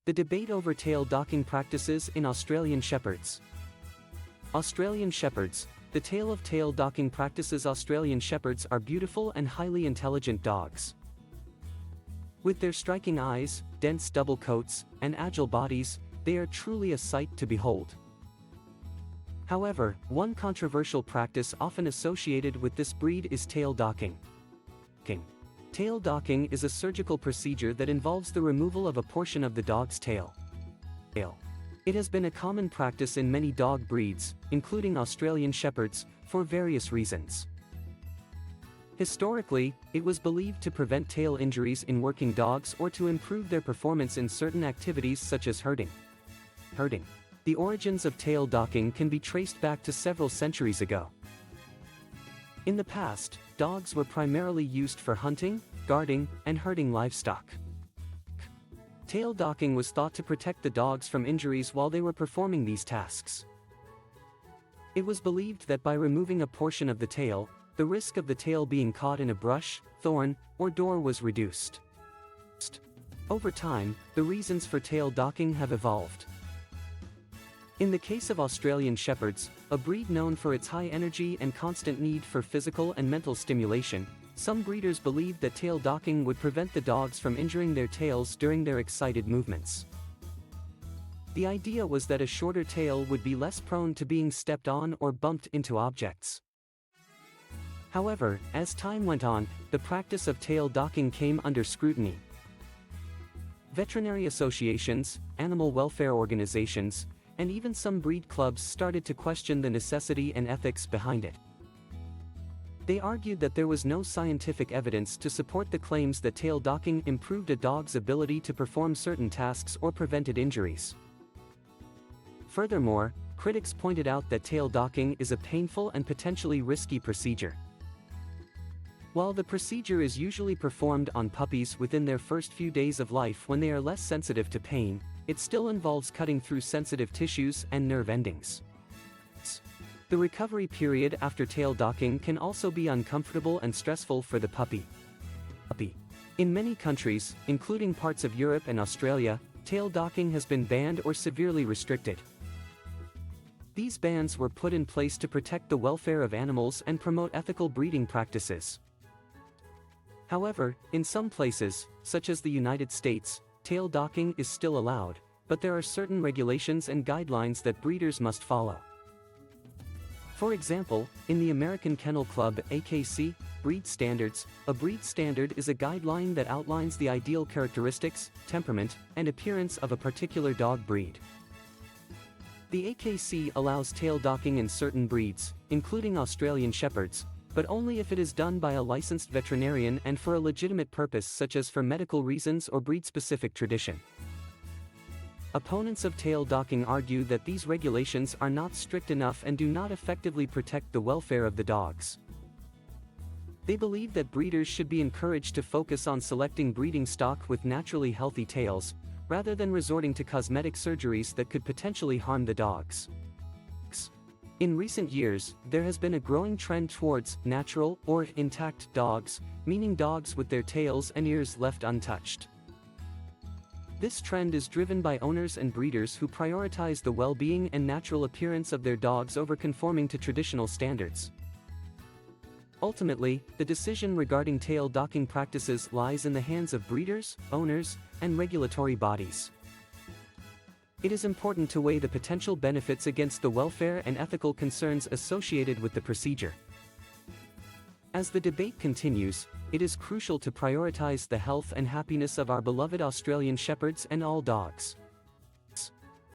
The debate over tail docking practices in Australian Shepherds. Australian Shepherds. The tale of tail docking practices. Australian Shepherds are beautiful and highly intelligent dogs. With their striking eyes, dense double coats, and agile bodies, they are truly a sight to behold. However, one controversial practice often associated with this breed is tail docking. Tail docking is a surgical procedure that involves the removal of a portion of the dog's tail. It has been a common practice in many dog breeds, including Australian Shepherds, for various reasons. Historically, it was believed to prevent tail injuries in working dogs or to improve their performance in certain activities such as herding. The origins of tail docking can be traced back to several centuries ago. In the past, dogs were primarily used for hunting, guarding, and herding livestock. Tail docking was thought to protect the dogs from injuries while they were performing these tasks. It was believed that by removing a portion of the tail, the risk of the tail being caught in a brush, thorn, or door was reduced. Over time, the reasons for tail docking have evolved. In the case of Australian Shepherds, a breed known for its high energy and constant need for physical and mental stimulation, some breeders believed that tail docking would prevent the dogs from injuring their tails during their excited movements. The idea was that a shorter tail would be less prone to being stepped on or bumped into objects. However, as time went on, the practice of tail docking came under scrutiny. Veterinary associations, animal welfare organizations, and even some breed clubs started to question the necessity and ethics behind it. They argued that there was no scientific evidence to support the claims that tail docking improved a dog's ability to perform certain tasks or prevented injuries. Furthermore, critics pointed out that tail docking is a painful and potentially risky procedure. While the procedure is usually performed on puppies within their first few days of life when they are less sensitive to pain, it still involves cutting through sensitive tissues and nerve endings. The recovery period after tail docking can also be uncomfortable and stressful for the puppy. In many countries, including parts of Europe and Australia, tail docking has been banned or severely restricted. These bans were put in place to protect the welfare of animals and promote ethical breeding practices. However, in some places, such as the United States, tail docking is still allowed, but there are certain regulations and guidelines that breeders must follow. For example, in the American Kennel Club (AKC) Breed Standards, a breed standard is a guideline that outlines the ideal characteristics, temperament, and appearance of a particular dog breed. The AKC allows tail docking in certain breeds, including Australian Shepherds, but only if it is done by a licensed veterinarian and for a legitimate purpose such as for medical reasons or breed-specific tradition. Opponents of tail docking argue that these regulations are not strict enough and do not effectively protect the welfare of the dogs. They believe that breeders should be encouraged to focus on selecting breeding stock with naturally healthy tails, rather than resorting to cosmetic surgeries that could potentially harm the dogs. In recent years, there has been a growing trend towards natural or intact dogs, meaning dogs with their tails and ears left untouched. This trend is driven by owners and breeders who prioritize the well-being and natural appearance of their dogs over conforming to traditional standards. Ultimately, the decision regarding tail docking practices lies in the hands of breeders, owners, and regulatory bodies. It is important to weigh the potential benefits against the welfare and ethical concerns associated with the procedure. As the debate continues, it is crucial to prioritize the health and happiness of our beloved Australian Shepherds and all dogs.